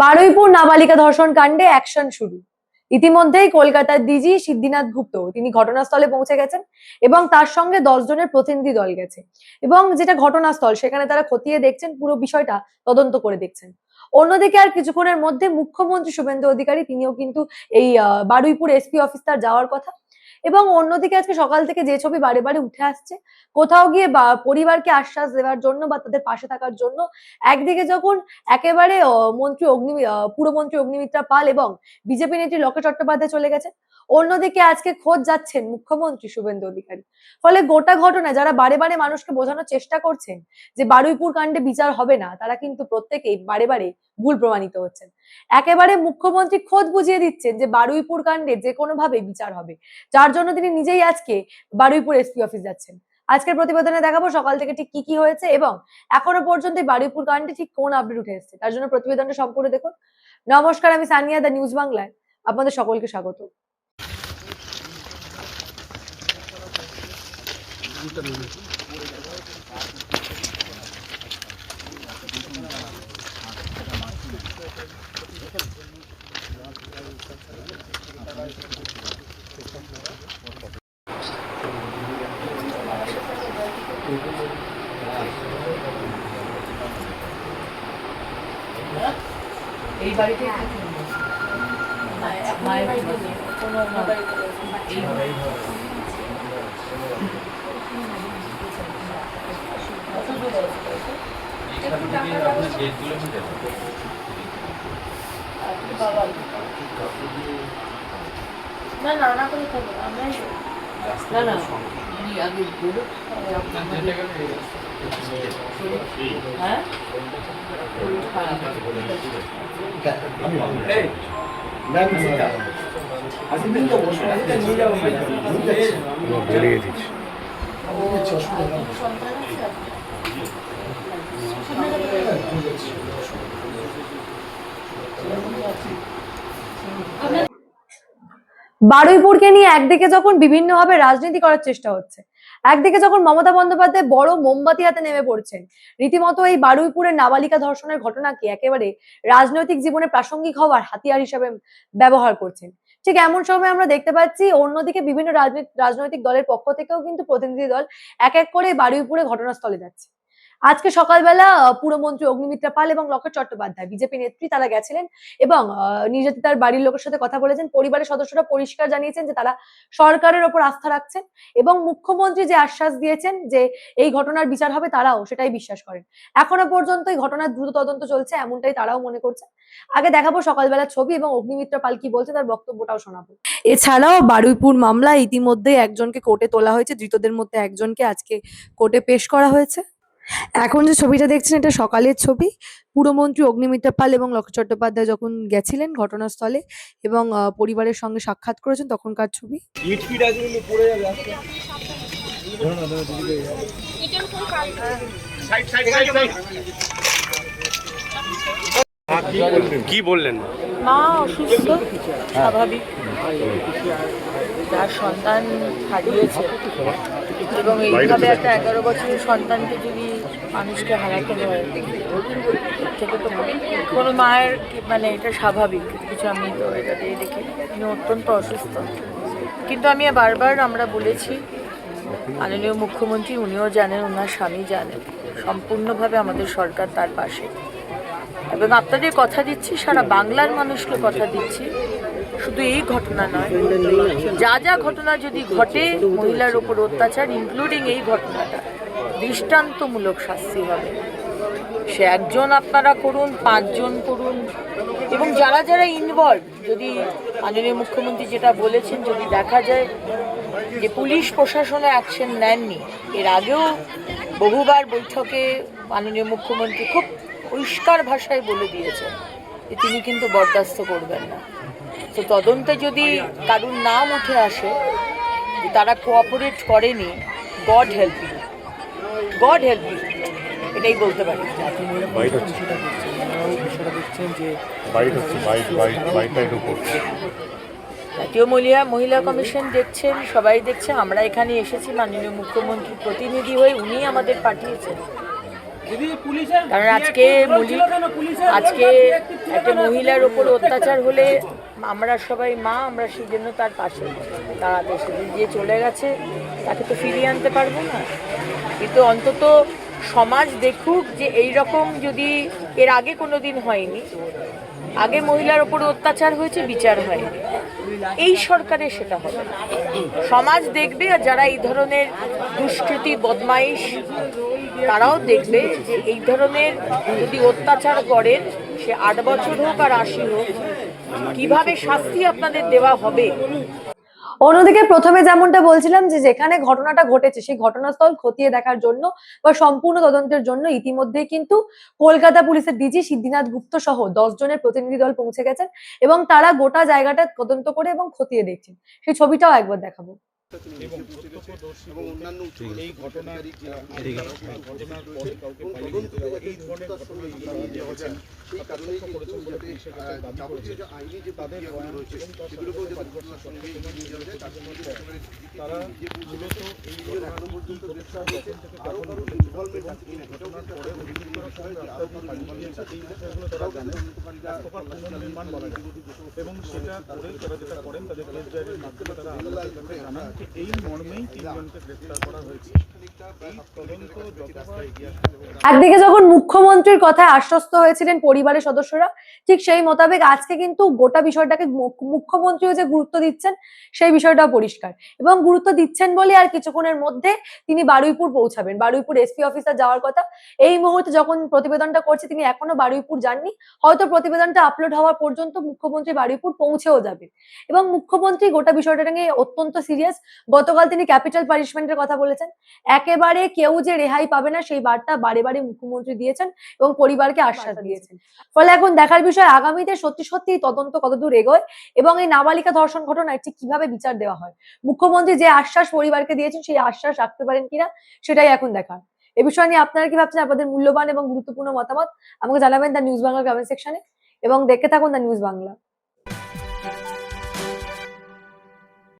বারুইপুর নাবালিকা ধর্ষণ কাণ্ডে অ্যাকশন শুরু। ইতিমধ্যেই কলকাতার ডিজি সিদ্ধিনাথ গুপ্ত তিনি ঘটনাস্থলে পৌঁছে গেছেন এবং তার সঙ্গে 10 জনের প্রতিনিধি দল গেছে এবং যেটা ঘটনাস্থল সেখানে তারা খতিয়ে দেখছেন, পুরো বিষয়টা তদন্ত করে দেখছেন। অন্যদিকে আর কিছুক্ষণের মধ্যে মুখ্যমন্ত্রী শুভেন্দু অধিকারী তিনিও কিন্তু এই বারুইপুর এসপি অফিস তার যাওয়ার কথা। এবং অন্যদিকে আজকে সকাল থেকে যে ছবি বারে বারে উঠে আসছে, কোথাও গিয়ে পরিবারকে আশ্বাস দেওয়ার জন্য বা তাদের পাশে থাকার জন্য একদিকে যখন একেবারে পুরমন্ত্রী অগ্নিমিত্রা পাল এবং বিজেপি নেত্রী লকেট চট্টোপাধ্যায় চলে গেছে, অন্যদিকে আজকে খোঁজ যাচ্ছেন মুখ্যমন্ত্রী শুভেন্দু অধিকারী। ফলে গোটা ঘটনা যারা বারে বারে মানুষকে বোঝানোর চেষ্টা করছেন যে বারুইপুর কাণ্ডে বিচার হবে না, তারা কিন্তু প্রত্যেকেই বারে বারে ভুল প্রমাণিত হচ্ছেন। একেবারে মুখ্যমন্ত্রী খোদ বুঝিয়ে দিচ্ছেন যে বারুইপুর কাণ্ডে যে কোনো ভাবে বিচার হবে, যার জন্য তিনি নিজেই আজকে বারুইপুর এসপি অফিস যাচ্ছেন। আজকের প্রতিবেদনে দেখাবো সকাল থেকে ঠিক কি কি হয়েছে এবং এখনো পর্যন্ত বারুইপুর কাণ্ডে ঠিক কোন আপডেট উঠে এসেছে, তার জন্য প্রতিবেদনটা সম্পূর্ণ দেখুন। নমস্কার, আমি সানিয়া, দ্য নিউজ বাংলায় আপনাদের সকলকে স্বাগত। এই বাড়িতে মায়ের বাড়িতে কোনো না না না করে করবো আমরা না না আগে বলুক। হ্যাঁ বারুইপুরকে নিয়ে একদিকে যখন বিভিন্নভাবে রাজনীতি করার চেষ্টা হচ্ছে, একদিকে যখন মমতা বন্দ্যোপাধ্যায় বড় মোমবাতি হাতে নেমে পড়ছেন, রীতিমতো এই বারুইপুরের নাবালিকা ধর্ষণের ঘটনাকে একেবারে রাজনৈতিক জীবনে প্রাসঙ্গিক হওয়ার হাতিয়ার হিসেবে ব্যবহার করছেন, ঠিক এমন সময় আমরা দেখতে পাচ্ছি অন্যদিকে বিভিন্ন রাজনৈতিক দলের পক্ষ থেকেও কিন্তু প্রতিনিধি দল এক এক করে বারুইপুরে ঘটনাস্থলে যাচ্ছে। আজকে সকালবেলা পুরমন্ত্রী অগ্নিমিত্রা পাল এবং লকেট চট্টোপাধ্যায় বিজেপি নেত্রী তারা গেছিলেন এবং নির্যাতিতার বাড়ির লোকের সাথে কথা বলেছেন। পরিবারের সদস্যরা পরিষ্কার জানিয়েছেন যে তারা সরকারের ওপর আস্থা রাখছেন এবং মুখ্যমন্ত্রী যে আশ্বাস দিয়েছেন যে এই ঘটনার বিচার হবে, তারাও সেটাই বিশ্বাস করেন। এখনো পর্যন্ত এই ঘটনার দ্রুত তদন্ত চলছে, এমনটাই তারাও মনে করছেন। আগে দেখাবো সকালবেলার ছবি এবং অগ্নিমিত্রা পাল কি বলছে তার বক্তব্যটাও শোনাবো। এছাড়াও বারুইপুর মামলায় ইতিমধ্যে একজনকে কোর্টে তোলা হয়েছে, ধৃতদের মধ্যে একজনকে আজকে কোর্টে পেশ করা হয়েছে। এখন যে ছবিটা দেখছেন এটা সকালের ছবি। পুরমন্ত্রী অগ্নিমিত্রা পাল এবং লকেট চট্টোপাধ্যায় যখন গেছিলেন ঘটনাস্থলে এবং পরিবারের সঙ্গে সাক্ষাৎ করেছেন তখনকার ছবি। কি বললেন? মা অসুস্থ, স্বাভাবিক, তার সন্তান হারিয়েছে এবং এইভাবে একটা 11 বছরের সন্তানকে যদি মানুষকে হারাতে হয় থেকে তো কোনো মায়ের মানে এটা স্বাভাবিক কিছু। আমি তো এটা দিয়ে দেখি উনি অত্যন্ত অসুস্থ, কিন্তু আমি বারবার আমরা বলেছি, মাননীয় মুখ্যমন্ত্রী উনিও জানেন, ওনার স্বামী জানেন, সম্পূর্ণভাবে আমাদের সরকার তার পাশে এবং আপনাদের কথা দিচ্ছি, সারা বাংলার মানুষকে কথা দিচ্ছি, শুধু এই ঘটনা নয়, যা যা ঘটনা যদি ঘটে মহিলার উপর অত্যাচার, ইনক্লুডিং এই ঘটনাটা, দৃষ্টান্তমূলক শাস্তি হবে। সে একজন আপনারা করুন, 5 জন করুন, এবং যারা যারা ইনভলভ, যদি মাননীয় মুখ্যমন্ত্রী যেটা বলেছেন যদি দেখা যায় যে পুলিশ প্রশাসনে অ্যাকশন নেননি, এর আগেও বহুবার বৈঠকে মাননীয় মুখ্যমন্ত্রী খুব পরিষ্কার ভাষায় বলে দিয়েছেন যে তিনি কিন্তু বরদাস্ত করবেন না। তো তদন্তে যদি কারুর নাম উঠে আসে যে তারা কোঅপারেট করেনি, God help you, God help you, এটাই বলতে পারি। জাতীয় মহিলা কমিশন দেখছেন, সবাই দেখছে, আমরা এখানে এসেছি মাননীয় মুখ্যমন্ত্রীর প্রতিনিধি হয়ে, উনি আমাদের পাঠিয়েছেন। কারণ আজকে একটা মহিলার ওপর অত্যাচার হলে আমরা সবাই মা, আমরা সেই জন্য তার পাশে দাঁড়াতে, সেদিন যে চলে গেছে তাকে তো ফিরিয়ে আনতে পারবো না, কিন্তু অন্তত সমাজ দেখুক যে এই রকম যদি এর আগে কোনো দিন হয়নি, আগে মহিলার ওপর অত্যাচার হয়েছে, বিচার হয়নি, এই সরকারে সেটা হবে না। সমাজ দেখবে, আর যারা এই ধরনের দুষ্কৃতি বদমাইশ তারাও দেখবে যে এই ধরনের যদি অত্যাচার করেন, সে 8 বছর হোক আর 80 হোক, কিভাবে শাস্তি আপনাদের দেওয়া হবে। অন্যদিকে প্রথমে যেমনটা বলছিলাম যে যেখানে ঘটনাটা ঘটেছে সেই ঘটনাস্থল খতিয়ে দেখার জন্য বা সম্পূর্ণ তদন্তের জন্য ইতিমধ্যেই কিন্তু কলকাতা পুলিশের ডিজি সিদ্ধিনাথ গুপ্ত সহ 10 জনের প্রতিনিধি দল পৌঁছে গেছেন এবং তারা গোটা জায়গাটা তদন্ত করে এবং খতিয়ে দেখছেন। সেই ছবিটাও একবার দেখাবো। এবং প্রত্যক্ষদর্শী অন্যান্য এই ঘটনার ঘটনার পরে কাউকে পালিয়ে যেতে দেওয়া, এই ধরনের ঘটনা সেই কারণে আইনি যে তাদের বয়ান রয়েছে সেগুলোকেও যাতে ঘটনার সঙ্গে নিয়ে যাওয়া যায়, তার জন্য তারা মূলত এই এখনো পর্যন্ত গ্রেফতার হয়েছে, আরও কারো ইনভলভমেন্ট আছে কিনা ঘটনার পরে অভিযুক্তরা সঙ্গে আরও পালিয়ে গিয়েছে, এই বিষয়গুলো তারা জানেন। রাষ্ট্রপাত পুনর্নির্মাণ বলা যায় এবং সেটা করেই তারা যেটা করেন তাদের কেস ডায়েরির মাধ্যমে তারা আদালতের কাছে জানান যে এই মর্মেই 3 জনকে গ্রেফতার করা হয়েছে। এই তদন্ত যতবার এগিয়ে আসবে। একদিকে যখন মুখ্যমন্ত্রীর কথায় আশ্বস্ত হয়েছিলেন পরিবারের সদস্যরা, ঠিক সেই মোতাবেক আজকে কিন্তু গোটা বিষয়টাকে মুখ্যমন্ত্রীও যে গুরুত্ব দিচ্ছেন সেই বিষয়টাও পরিষ্কার, এবং গুরুত্ব দিচ্ছেন বলে আর কিছুক্ষণের মধ্যে তিনি বারুইপুর পৌঁছাবেন। বারুইপুর এসপি অফিসার যাওয়ার কথা, এই মুহূর্তে যখন প্রতিবেদনটা করছে তিনি এখনো বারুইপুর যাননি, হয়তো প্রতিবেদনটা আপলোড হওয়া পর্যন্ত মুখ্যমন্ত্রী বারুইপুর পৌঁছেও যাবেন। এবং মুখ্যমন্ত্রী গোটা বিষয়টা নিয়ে অত্যন্ত সিরিয়াস। গতকাল তিনি ক্যাপিটাল পানিশমেন্টের কথা বলেছেন, একেবারে কেউ যে রেহাই পাবে না সেই বার্তা বারে বারে মুখ্যমন্ত্রী দিয়েছেন এবং পরিবারকে আশ্বাস দিয়েছেন। ফলে এখন দেখার বিষয় আগামীতে সত্যি সত্যি তদন্ত কতদূর এগোয় এবং এই নাবালিকা ধর্ষণ ঘটনায় ঠিক কিভাবে বিচার দেওয়া হয়। মুখ্যমন্ত্রী যে আশ্বাস পরিবারকে দিয়েছেন সেই আশ্বাস রাখতে পারেন কিনা সেটাই এখন দেখার। এ বিষয় নিয়ে আপনারা কি ভাবছেন? আপনাদের মূল্যবান এবং গুরুত্বপূর্ণ মতামত আমাকে জানাবেন দ্য নিউজ বাংলা কমেন্ট সেকশনে এবং দেখে থাকুন দ্য নিউজ বাংলা।